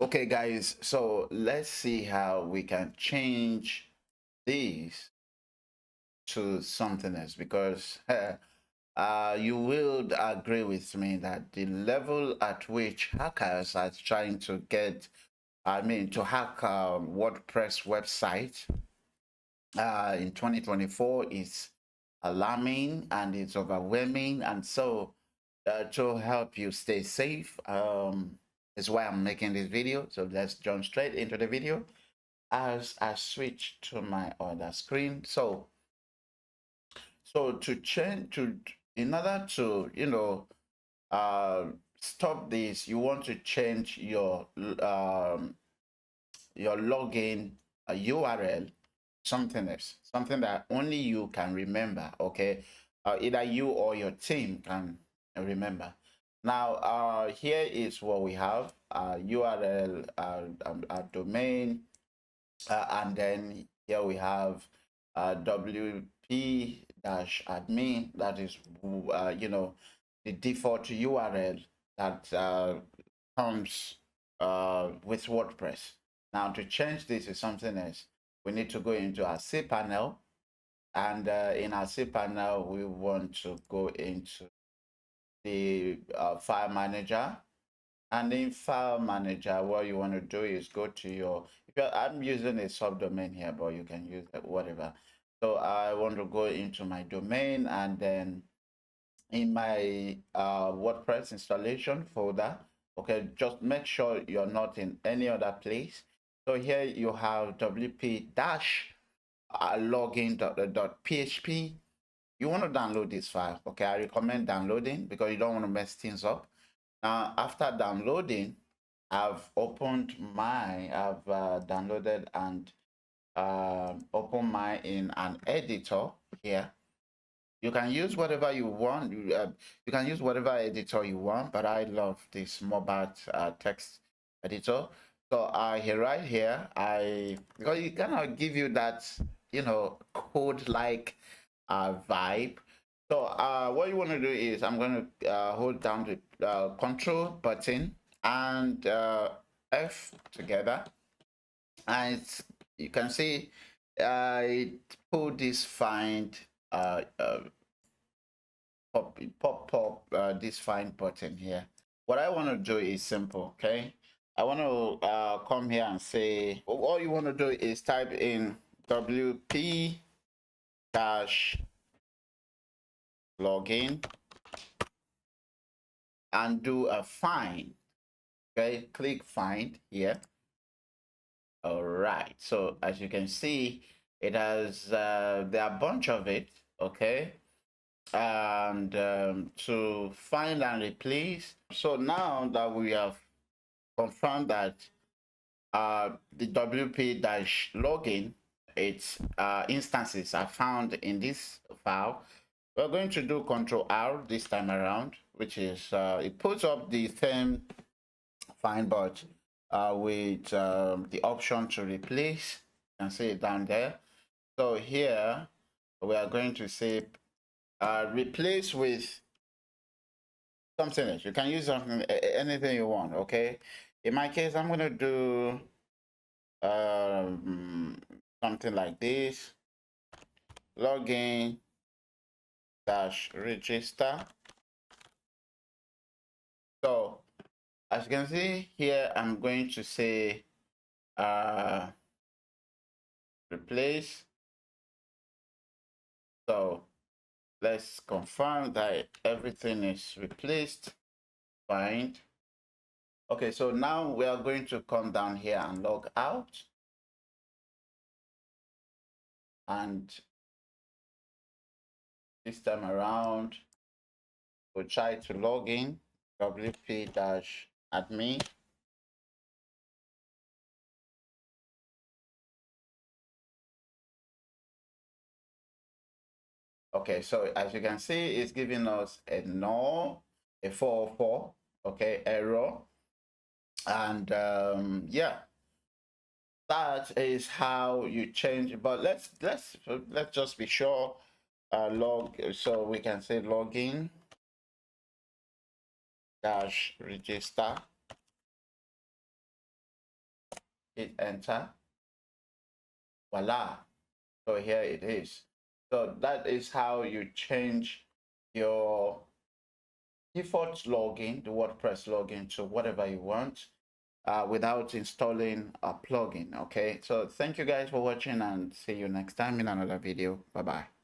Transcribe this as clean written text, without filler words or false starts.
Okay, guys, so let's see how we can change this to something else because you will agree with me that the level at which hackers are trying to to hack WordPress website in 2024 is alarming and it's overwhelming. And so to help you stay safe, is why I'm making this video. So let's jump straight into the video as I switch to my other screen. So to change in order to uh, stop this, you want to change your login URL, something else, something that only you can remember. Okay, either you or your team can remember. Now, here is what we have: URL, domain, and then here we have WP-admin. That is, the default URL that comes with WordPress. Now, to change this to something else, we need to go into our cPanel, and in our cPanel, we want to go into the file manager. And in file manager, what you want to do is go to your, I'm using a subdomain here, but you can use whatever. So I want to go into my domain, and then in my WordPress installation folder, okay, just make sure you're not in any other place. So here you have wp dash login.php. You want to download this file. Okay, I recommend downloading because you don't want to mess things up. Now, after downloading, I've downloaded and opened mine in an editor here. You can use whatever you want. You can use whatever editor you want, but I love this mobile text editor. So right here, because it kind of give you that code-like vibe. So what you want to do is I'm going to hold down the control button and F together, and you can see it put this find pop this find button here. What I want to do is simple. Okay, I want to come here and say, all you want to do is type in WP dash login and do a find. Okay, click find here. All right, so as you can see, it has there are a bunch of it. Okay, and to find and replace. So now that we have confirmed that the WP dash login, its instances are found in this file, we're going to do Control R this time around, which is it puts up the theme find, but with the option to replace. You can see it down there. So here we are going to say replace with something else. You can use something, anything you want. Okay, in my case, I'm going to do something like this: login dash register. So as you can see here, I'm going to say replace. So let's confirm that everything is replaced. Find. Okay, so now we are going to come down here and log out, and this time around we'll try to log in wp-admin. Okay, so as you can see, it's giving us a null, a 404, okay, error. And yeah, that is how you change it. But let's just be sure log, so we can say login dash register. hit enter. Voila. So here it is. So that is how you change your default login, the WordPress login, to whatever you want without installing a plugin. Okay, so thank you guys for watching, and see you next time in another video. Bye bye.